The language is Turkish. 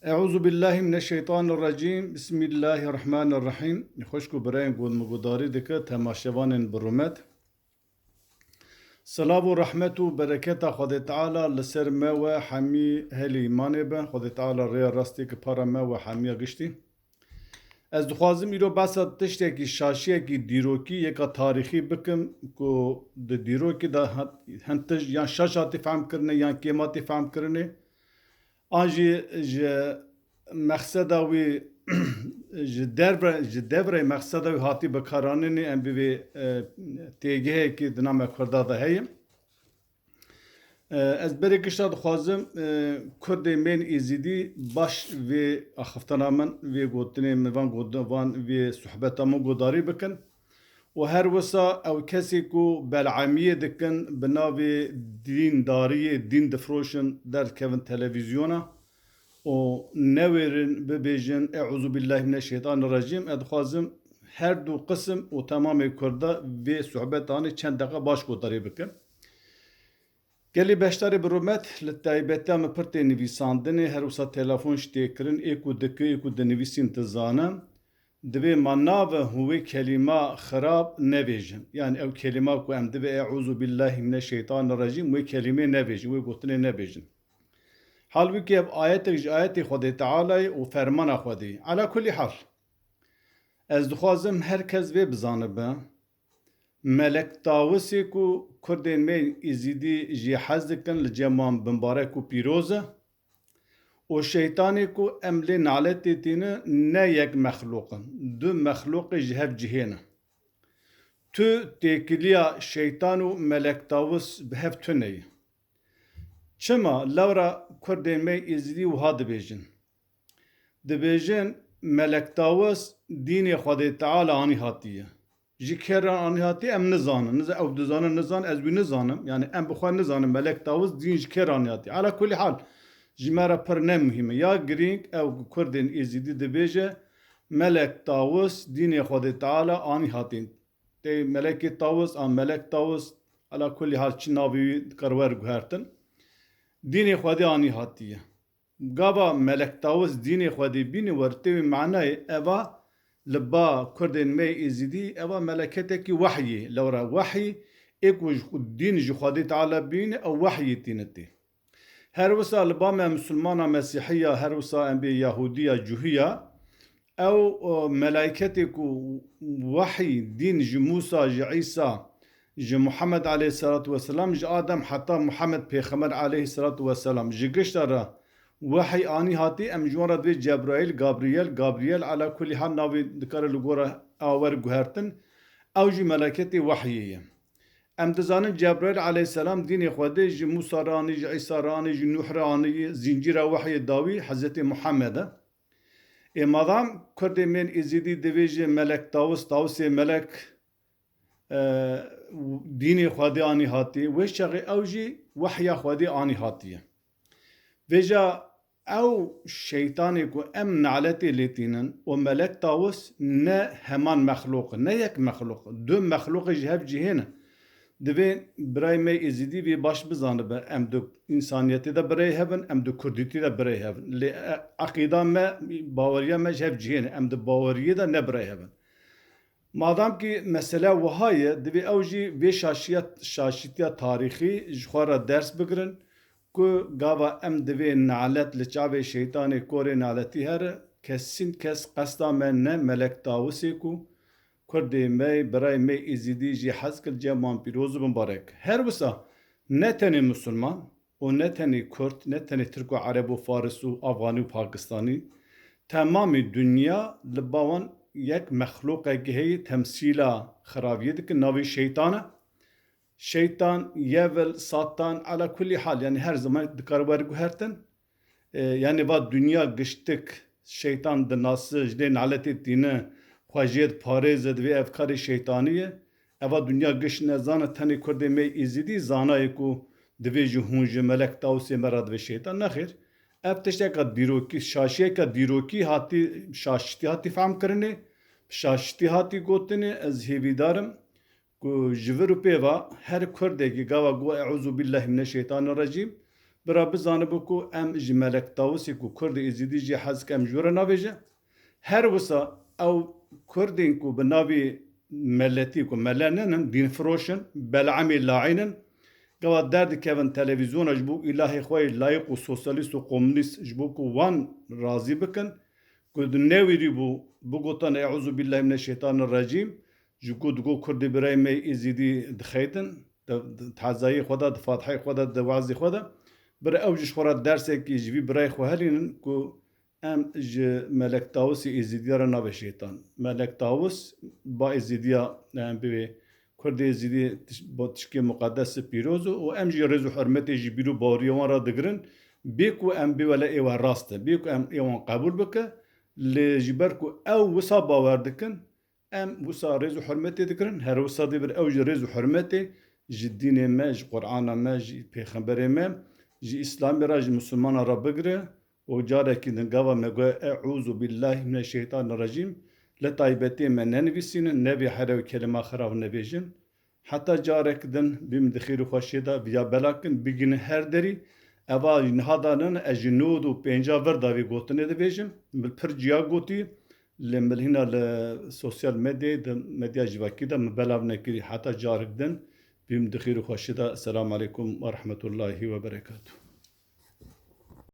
Euzu billahi mineşşeytanirracim. Bismillahirrahmanirrahim. Xoşku birayên gudmugudarî dike temaşevanên bi hurmet. Silav û rahmet û bereketa Xwedê Teala li ser me we hemî helî îmanê be. Xwedê Teala rêya rastî ki para me we hemiya giştî. Ez dixwazim îro behsa tiştekî şaşiyekî dîrokî yeka tarîxî bikim ku di dîrokî de hin tij yan şaş hatî fehm yan kêm hatî fehm kirinê. An jî ji meqseda wî ji devrê meqseda wî hatî bikaranînê em bi vê têgihekî di nava Kurda de heye. Ez berê gişta dixwazim Kurdê bên êzîdî baş vê axaftana min vê gotinê min van vê sohbeta min gudarî bikin û her wisa ew kesê ku belamiyê dikin bi navê dîndariyê dîn difroşin derkevin televîzyona û newêrin bibêjin Euzu billahi mineşşeytanirracim. Ez dixwazim her du qism û temamê Kurda vê sohbetanê çend deqa baş gudarî bikin. Gelî beşdarî bi hurmet li taybetiya min pir tê nivîsandinê her wisa telefon ji tê kirin ê ku dikê ê ku dinivîsîn tu zanim divê ma nave hûvê kelîma xirab nebêjin. Yani ew kelîma ku em divê Euzu billahi mineşşeytanirracim wê kelîmê nebêjin, wê gotinê nebêjin. Halbuki ev ayetek ji ayetê Xwedê Tealayê û fermana Xwedê. Ala kulî hal. Ez dixwazim herkes vê bizanibe. Melek Tawusê ku Kurdên me êzîdî jî hez dikin li cem binbarek û pîroz e û şeytanê ku em lê naletê tîne ne yek mexluqin. Du mexluqê ji hev cihê ne. Tu têkiliya şeytan û Melek Tawus bi hev tuneyî. Çima lewra Kurdên me êzîdî wiha dibêjin. Dibêjin Melek Tawus dînê Xwedê Teala anî hatiye. Ji keran anî hatiye em nizanin. Ew dizanin nizan ez wî nizanim. Yani em bi xwe nizanin Melek Tawus dîn ji ker anî hatiye. Ala kulî hal ji me re pir ne muhîm e. Ya girîng ew Kurdên êzîdî dibêje Melek Tawus dînê Xwedê Teala anî hatiye. Tê Melekê Tawus an Melek Tawus ala kulî hal çi navê wî dikar werguhertin. Dînê Xwedê anî hatiye. Gava Melek Tawus dînê Xwedê bînî wertê wî manayê eva li ba Kurdên me êzîdî eva meleketekî wehyê lewra wehyî ê ku dîn ji Xwedê Teala bîne ew wehyê tîne tê. Her wisa li ba me Müslümana Mesîhiya her wisa em bê Yahudiya Cuhiya ew meleketê ku wehyî dîn ji Musa ji İsa ji Muhammed aleyhissalatu vesselam ji Adem heta Muhammed pêxemer aleyhissalatu vesselam ji gişta re wehyî anî hatî em ji wan re divê Cebraîl Gabriel ala kulî hal navê dikare li gora awer guhertin ew jî meleketê wehyê ye. Em dizanin Cebraîl aleyhisselam dînê Xwedê ji Musa re anî ji İsa re anî ji Nuh re anî zincîra wehyê dawî Hezretê Muhammed e. Madam Kurdê bên êzîdî divê ji Melek Tawusê melek dînê Xwedê anî hatiye wê şexê ew jî wehya Xwedê anî hatiye. Vêja ew şeytanê ku em naletê lê tînin û Melek Tawus ne heman mexluq ne yek mexluq du mexluqê ji hev cihê ne. Divê birayê me êzîdî vê baş bizanibe em di însaniyetê de birey hevin em di kurdîtî de birey hevin. Lê eqîda me baweriya me ji hev cihê ne em di baweriyê de ne birey hevin. Madam ki mesele wiha ye divê ew jî vê şaşîtiya tarîxî ji xwe re ders bigirin ku gava em divê nalet li çavê şeytanê korê naletî here kesîn kes qesda me ne Melek Tawusê ku Kurdê me birayê me êzîdî jî hez kir ceman pîroz û binbarek. Her wisa ne tenê Müslüman û ne tenê Kurd ne tenê Tirk û Ereb û Faris û Afganî û Pakistanî temamê dunya li ba wan yek mexluqekî heye temsîla xirabiyê dikin navê şeytan e. Şeytan, yevil, satan ala kulî hal yani her zaman dikar werguhertin. Yani va dünya giştik şeytan di nasî ji lê naletê tîne xwe jê parêze divê evkarê şeytanî ye. Eva dünya giş nezane tenê Kurdê me êzîdî zanayê ku divê ji hûn ji Melek Tawusê me re divê şeytan nexêr. Ev tişteka dîrokî şaşiyeka dîrokî hatî şaşitî hatî fehm kirinê şaşitî hatî gotinê ez hêvîdarim ku ji vir û pêva her Kurdekî gava got Euzu billahi mineşşeytanirracim برا بزانه بکو ام جی ملک تاوسی کو کرد ازیدی جی حزک ام جوره ناویجه هر وسا او کردین کو بناوی ملتی کو ملنن دین فروشن بلعمی لاعینن قوا درد كevin تلفزيون جبو إلهي خوي لايق وسوسياليست وكومونيست جبو كو وان راضي بكن قد ناوي بو بقوطان أعوذ بالله من الشيطان الرجيم جكو دقو كرد براي مي إزيدي دخيتن تحزاي خدا دفاتحي خدا دوازي خدا برا أوجش خورا درسك يجبي براي خو هلين كو ام ج ملك طاووس إزيديا رنا بشيطان ملك طاووس با إزيديا بي کرد زیدی با تشکی مقدس پیروز و ام جی رزو حرمت جی بیرو باریوان را دگرن بیکو ام بی ولا ایوان راسته بیکو ام ایوان قبول بکه لجبر کو او وسا باور دکن ام وسا رزو حرمت دگرن هر وسا دی بر او جی رزو حرمت جی دین ما جی قرآن ما جی پیغمبر ما جی اسلام را جی مسلمان را بگره و جاره کی دنگاوا مگو اعوذ بالله من الشیطان الرجیم لطایبتی من ننویسین نبی حرو کلمه خراب نبیجن حتی جارک دن بیم دخیر خوشیدا بیا بلاکن بگین هر دری اوا نهادانن اجنود و پنجا وردا وی گوتنه دبیجم مل پر جیا گوتی لمل هنا لسوسيال ميديا ميديا جواكي دا مبلاغ نكري حتى جارك دن بیم دخیر خوشیدا السلام علیکم ورحمة الله وبرکاته